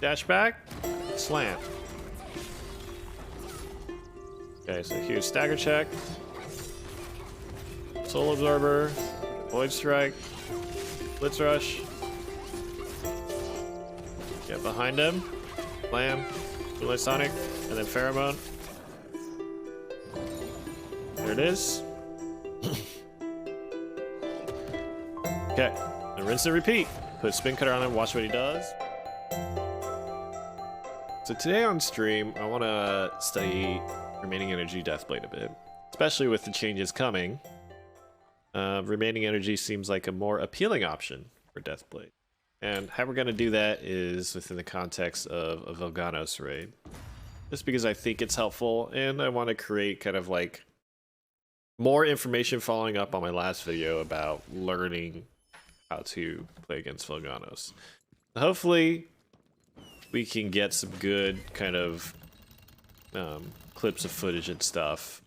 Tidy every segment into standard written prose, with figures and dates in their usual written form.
dash back, slam. Okay, so here's stagger check, soul absorber, void strike, blitz rush. Get behind him, slam, Relay Sonic, and then pheromone. There it is. Okay, and rinse and repeat. Put spin cutter on him, watch what he does. So today on stream, I want to study Remaining Energy Deathblade a bit, especially with the changes coming. Remaining Energy seems like a more appealing option for Deathblade. And how we're going to do that is within the context of a Velganos raid. Just because I think it's helpful, and I want to create kind of like more information following up on my last video about learning how to play against Velganos. Hopefully, we can get some good kind of clips of footage and stuff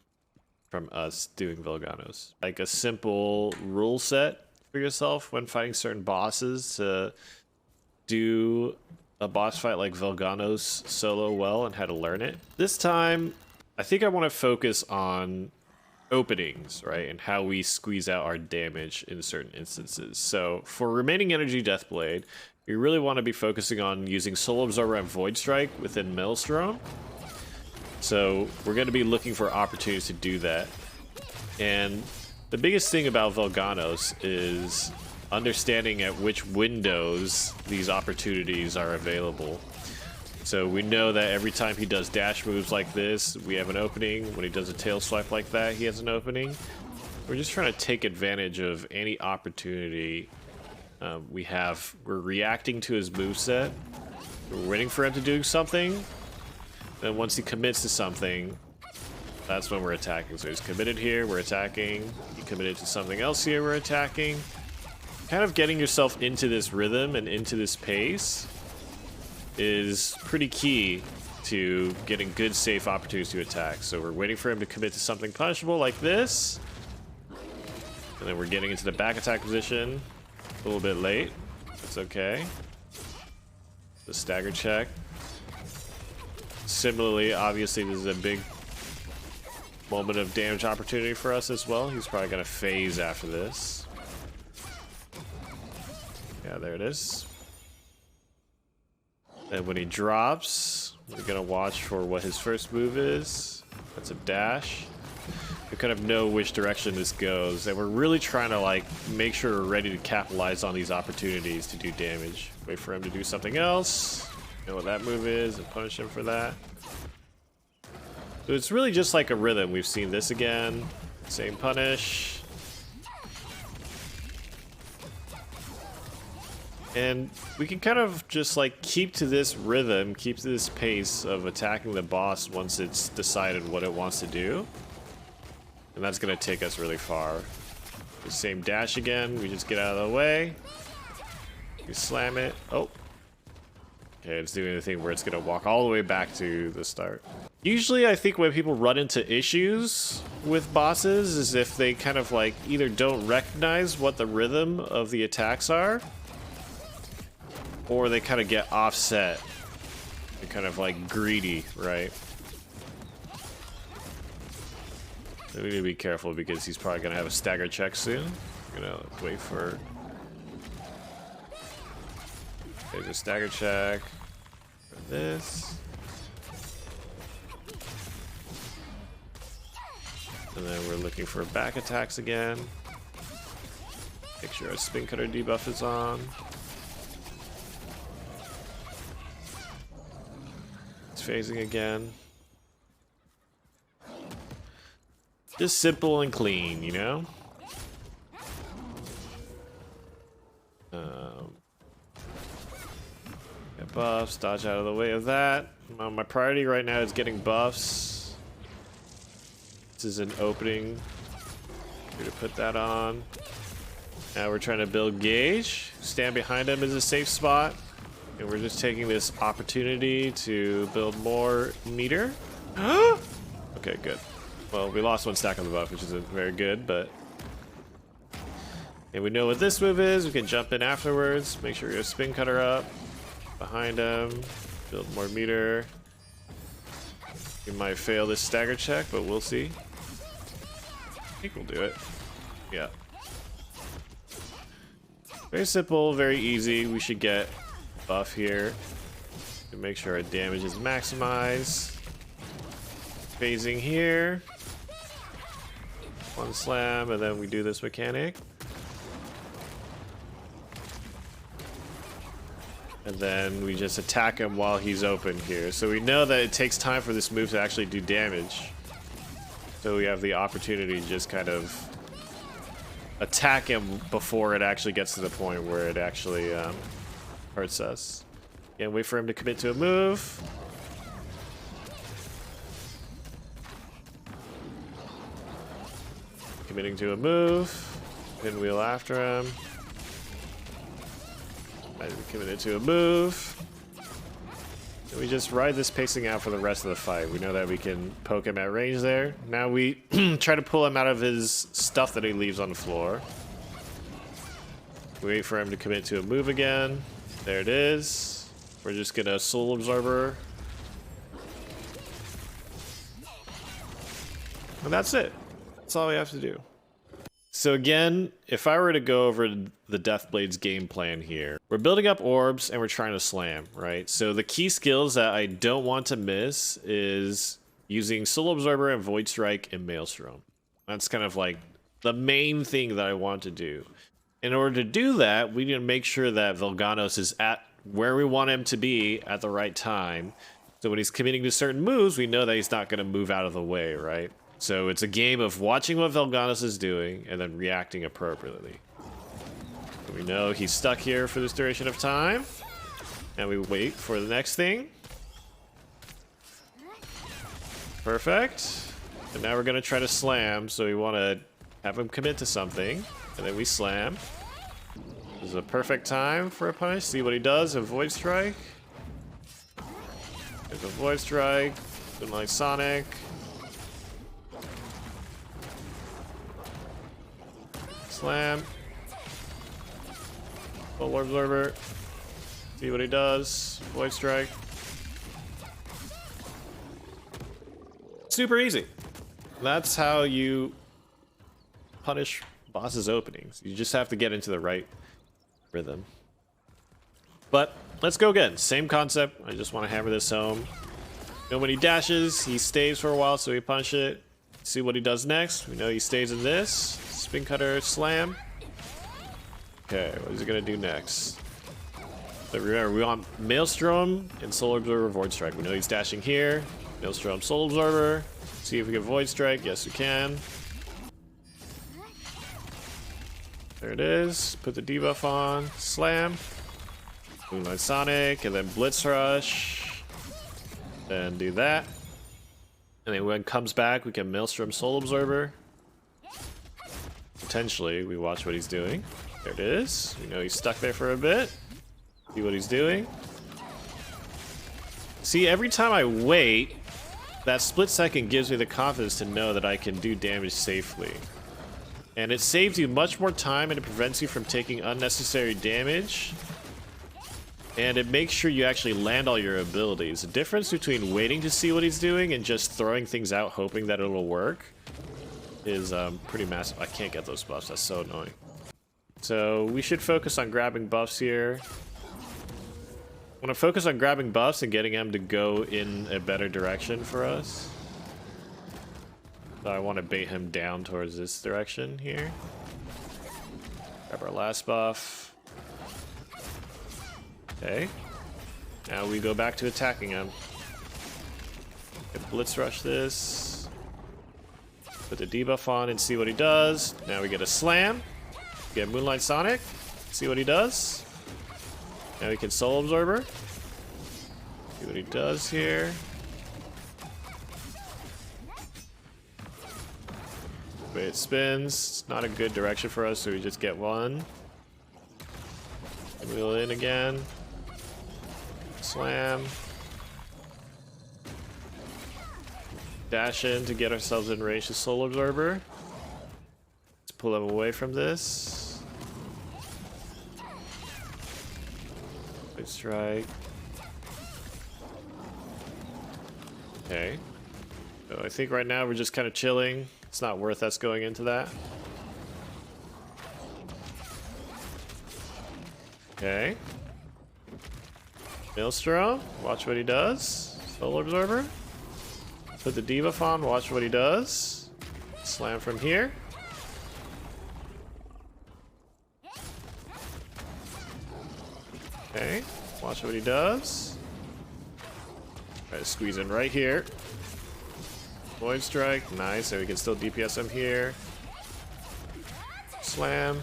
from us doing Velganos. Like a simple rule set for yourself when fighting certain bosses to do a boss fight like Velganos solo well and how to learn it. This time, I think I want to focus on openings, right? And how we squeeze out our damage in certain instances. So for Remaining Energy Deathblade, we really want to be focusing on using Soul Absorber and Void Strike within Maelstrom. So we're going to be looking for opportunities to do that. And the biggest thing about Velganos is understanding at which windows these opportunities are available. So we know that every time he does dash moves like this, we have an opening. When he does a tail swipe like that, he has an opening. We're just trying to take advantage of any opportunity we have. We're reacting to his moveset. We're waiting for him to do something. Then once he commits to something, that's when we're attacking. So he's committed here, we're attacking. He committed to something else here, we're attacking. Kind of getting yourself into this rhythm and into this pace is pretty key to getting good, safe opportunities to attack. So we're waiting for him to commit to something punishable like this. And then we're getting into the back attack position a little bit late. That's okay. The stagger check. Similarly, obviously, this is a big moment of damage opportunity for us as well. He's probably going to phase after this. Yeah, there it is. And when he drops, we're going to watch for what his first move is. That's a dash. We kind of know which direction this goes, and we're really trying to like make sure we're ready to capitalize on these opportunities to do damage. Wait for him to do something else. Know what that move is and punish him for that. So it's really just like a rhythm. We've seen this again. Same punish. And we can kind of just like keep to this rhythm, keep to this pace of attacking the boss once it's decided what it wants to do. And that's going to take us really far. The same dash again. We just get out of the way. We slam it. Oh. Okay, it's doing the thing where it's going to walk all the way back to the start. Usually I think when people run into issues with bosses is if they kind of like either don't recognize what the rhythm of the attacks are, or they kind of get offset. They're kind of like greedy, right? So we need to be careful because he's probably going to have a stagger check soon. We're going to wait for... There's a stagger check for this. And then we're looking for back attacks again. Make sure our spin cutter debuff is on. It's phasing again. Just simple and clean, you know? Get buffs, dodge out of the way of that. My priority right now is getting buffs. This is an opening. Here to put that on. Now we're trying to build gauge. Stand behind him is a safe spot. And we're just taking this opportunity to build more meter. Okay, good. Well, we lost one stack of the buff, which isn't very good, but... And we know what this move is. We can jump in afterwards. Make sure your spin cutter up. Behind him. Build more meter. We might fail this stagger check, but we'll see. I think we'll do it. Yeah. Very simple, very easy. We should get buff here to make sure our damage is maximized. Phasing here. One slam, and then we do this mechanic. And then we just attack him while he's open here. So we know that it takes time for this move to actually do damage. So we have the opportunity to just kind of attack him before it actually gets to the point where it actually hurts us. Can't wait for him to commit to a move. Committing to a move. Pinwheel after him. Committed to a move. And we just ride this pacing out for the rest of the fight. We know that we can poke him at range there. Now we try to pull him out of his stuff that he leaves on the floor. Wait for him to commit to a move again. There it is. We're just gonna Soul Absorber. And that's it. That's all we have to do. So again, if I were to go over the Deathblade's game plan here, we're building up orbs and we're trying to slam, right? So the key skills that I don't want to miss is using Soul Absorber and Void Strike and Maelstrom. That's kind of like the main thing that I want to do. In order to do that, we need to make sure that Velganos is at where we want him to be at the right time. So when he's committing to certain moves, we know that he's not going to move out of the way, right? So it's a game of watching what Velganos is doing and then reacting appropriately. We know he's stuck here for this duration of time. And we wait for the next thing. Perfect. And now we're going to try to slam. So we want to have him commit to something. And then we slam. This is a perfect time for a punish. See what he does. A Void Strike. There's a Void Strike. Moonlight Sonic. Slam. Full Absorber. See what he does. Void Strike. Super easy. That's how you punish bosses' openings. You just have to get into the right rhythm. But let's go again. Same concept. I just want to hammer this home. You know, when he dashes, he stays for a while, so we punch it. See what he does next. We know he stays in this. Spin Cutter, slam. Okay, what is he gonna do next? So remember, we want Maelstrom and Soul Absorber, Void Strike. We know he's dashing here. Maelstrom, Soul Absorber. See if we can Void Strike. Yes, we can. There it is. Put the debuff on. Slam. Moonlight Sonic, and then Blitz Rush. Then do that. And then when it comes back, we can Maelstrom, Soul Absorber. Potentially, we watch what he's doing. There it is. We know he's stuck there for a bit. See what he's doing. See, every time I wait, that split second gives me the confidence to know that I can do damage safely. And it saves you much more time and it prevents you from taking unnecessary damage. And it makes sure you actually land all your abilities. The difference between waiting to see what he's doing and just throwing things out hoping that it'll work is pretty massive. I can't get those buffs. That's so annoying. So we should focus on grabbing buffs here. I want to focus on grabbing buffs and getting him to go in a better direction for us. So I want to bait him down towards this direction here. Grab our last buff. Okay. Now we go back to attacking him. Blitz Rush this. Put the debuff on and see what he does. Now we get a slam. Get Moonlight Sonic. See what he does. Now we can Soul Absorber. See what he does here. The way it spins, it's not a good direction for us, so we just get one. Wheel in again. Slam. Dash in to get ourselves in range to Soul Absorber. Let's pull him away from this. Let's strike. Okay. So I think right now we're just kind of chilling. It's not worth us going into that. Okay. Maelstrom, watch what he does. Soul Absorber. Put the debuff on, watch what he does. Slam from here. Okay, watch what he does. Try to squeeze in right here. Void Strike, nice, so we can still DPS him here. Slam.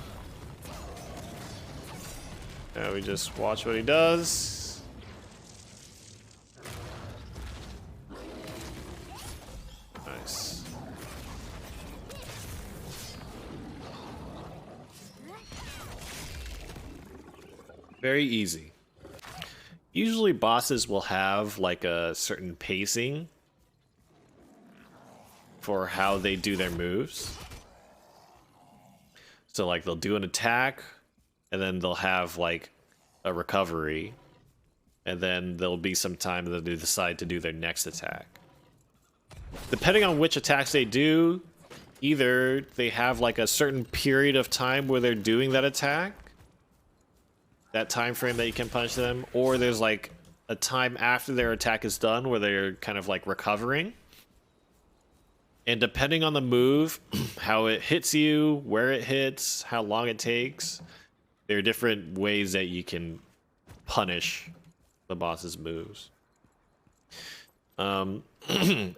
Now we just watch what he does. Nice. Very easy. Usually bosses will have like a certain pacing for how they do their moves. So like they'll do an attack and then they'll have like a recovery and then there'll be some time that they decide to do their next attack. Depending on which attacks they do, either they have like a certain period of time where they're doing that attack, that time frame that you can punish them, or there's like a time after their attack is done where they're kind of like recovering. And depending on the move, how it hits you, where it hits, how long it takes, there are different ways that you can punish the boss's moves. And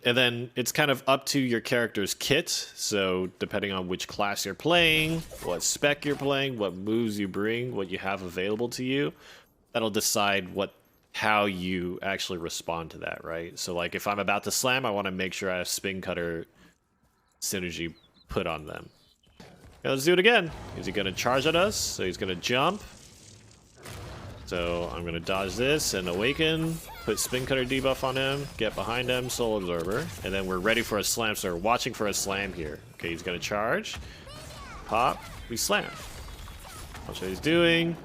then it's kind of up to your character's kit. So depending on which class you're playing, what spec you're playing, what moves you bring, what you have available to you, that'll decide how you actually respond to that, right? So like if I'm about to slam, I want to make sure I have Spin Cutter synergy put on them. Okay, let's do it again. Is he going to charge at us? So he's going to jump. So I'm going to dodge this and awaken, put Spin Cutter debuff on him, get behind him, Soul Absorber, and then we're ready for a slam. So we're watching for a slam here. Okay, he's going to charge. Pop. We slam. Watch what he's doing.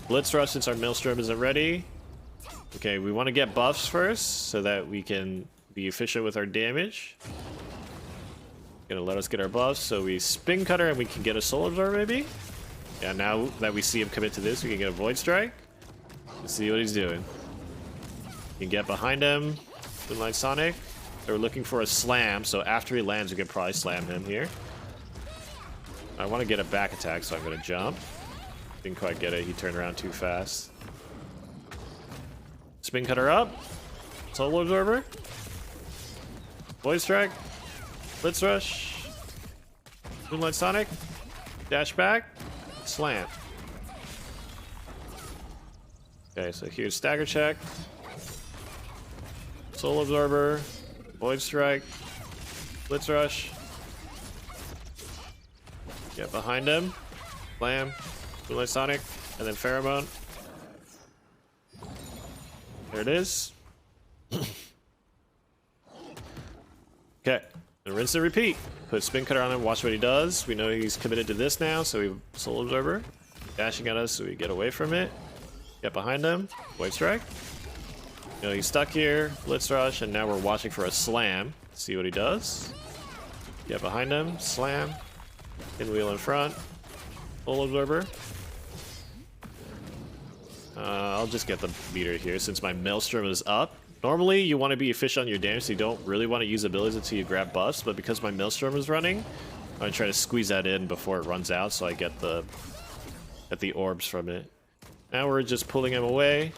Blitz Rush since our Maelstrom isn't ready. Okay, we want to get buffs first so that we can be efficient with our damage. Gonna let us get our buffs, so we Spin Cutter and we can get a Soul Absorber maybe? Yeah, now that we see him commit to this, we can get a Void Strike. Let's see what he's doing. You can get behind him, Moonlight Sonic. They're looking for a slam, so after he lands, we can probably slam him here. I want to get a back attack, so I'm gonna jump. Didn't quite get it, he turned around too fast. Spin Cutter up. Soul Absorber. Void Strike. Blitz Rush. Moonlight Sonic. Dash back. Slam. Okay, so here's Stagger Check. Soul Absorber. Void Strike. Blitz Rush. Get behind him. Slam. Moonlight Sonic. And then Pheromone. There it is. Okay. And rinse and repeat. Put Spin Cutter on him, watch what he does. We know he's committed to this now, so we Soul Absorber. Dashing at us, so we get away from it. Get behind him. Void Strike. You know, he's stuck here. Blitz Rush, and now we're watching for a slam. See what he does. Get behind him. Slam. Pinwheel in front. Soul Absorber. I'll just get the meter here since my Maelstrom is up. Normally, you want to be efficient on your damage, so you don't really want to use abilities until you grab buffs, but because my Maelstrom is running, I'm going to try to squeeze that in before it runs out so I get the orbs from it. Now we're just pulling him away.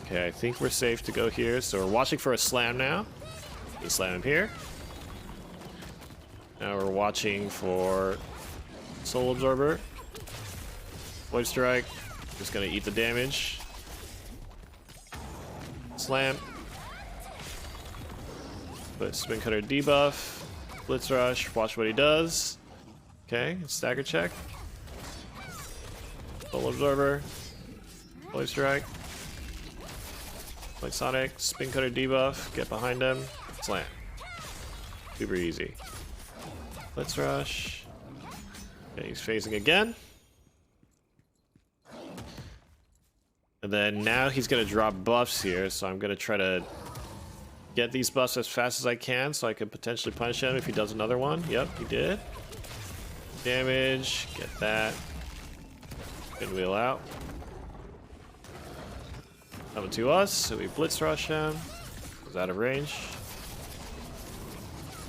Okay, I think we're safe to go here, so we're watching for a slam now. We slam him here. Now we're watching for Soul Absorber. Void Strike. Just going to eat the damage. Slam. Put Spin Cutter debuff. Blitz Rush. Watch what he does. Okay, Stagger Check. Soul Absorber. Void Strike. Like Sonic. Spin Cutter debuff. Get behind him. Slam. Super easy. Blitz Rush. Okay, he's phasing again. And And then now he's gonna drop buffs here, so I'm gonna try to get these buffs as fast as I can so I can potentially punish him if he does another one. Yep, he did. Damage, get that. Pinwheel out. Coming to us, so we blitz rush him. He's out of range.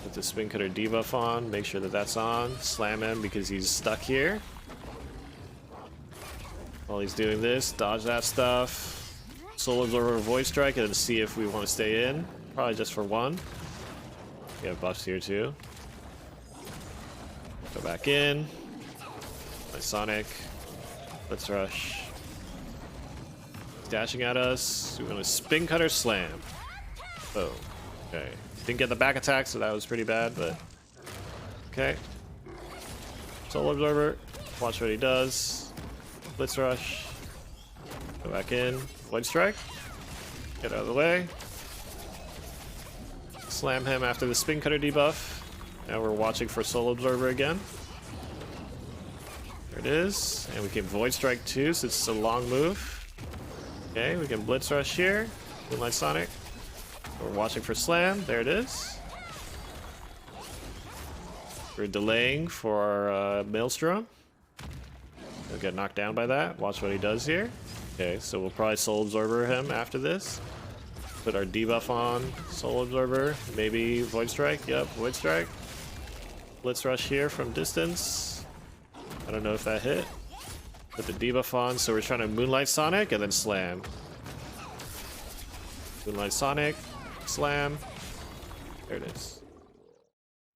Put the spin cutter debuff on, make sure that that's on. Slam him because he's stuck here. While he's doing this, dodge that stuff. Soul Absorber, Void Strike, and then see if we want to stay in. Probably just for one. We have buffs here too. Go back in. My Sonic. Let's rush. He's dashing at us. We're gonna spin cutter slam. Oh, okay. Didn't get the back attack, so that was pretty bad, but okay. Soul Absorber. Watch what he does. Blitz rush. Go back in. Void Strike. Get out of the way. Slam him after the spin cutter debuff. Now we're watching for Soul Absorber again. There it is. And we can Void Strike too, so it's a long move. Okay, we can Blitz Rush here. Moonlight Sonic. We're watching for Slam. There it is. We're delaying for our Maelstrom. He'll get knocked down by that. Watch what he does here. Okay, so we'll probably Soul Absorber him after this. Put our debuff on. Soul Absorber. Maybe Void Strike. Yep, Void Strike. Blitz Rush here from distance. I don't know if that hit. Put the debuff on, so we're trying to Moonlight Sonic and then Slam. Moonlight Sonic. Slam. There it is.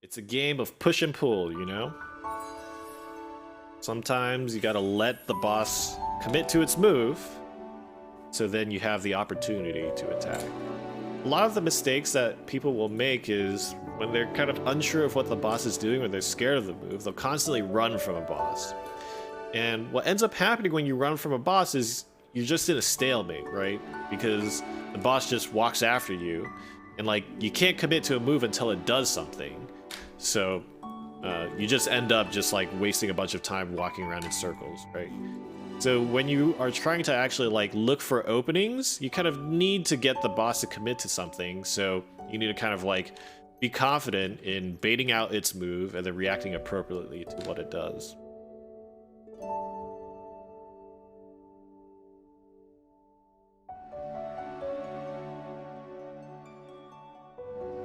It's a game of push and pull, you know? Sometimes you gotta let the boss commit to its move, so then you have the opportunity to attack. A lot of the mistakes that people will make is when they're kind of unsure of what the boss is doing, when they're scared of the move, they'll constantly run from a boss. And what ends up happening when you run from a boss is you're just in a stalemate, right? Because the boss just walks after you, and like you can't commit to a move until it does something. So you just end up just like wasting a bunch of time walking around in circles, right? So when you are trying to actually like look for openings, you kind of need to get the boss to commit to something. So you need to kind of like be confident in baiting out its move and then reacting appropriately to what it does.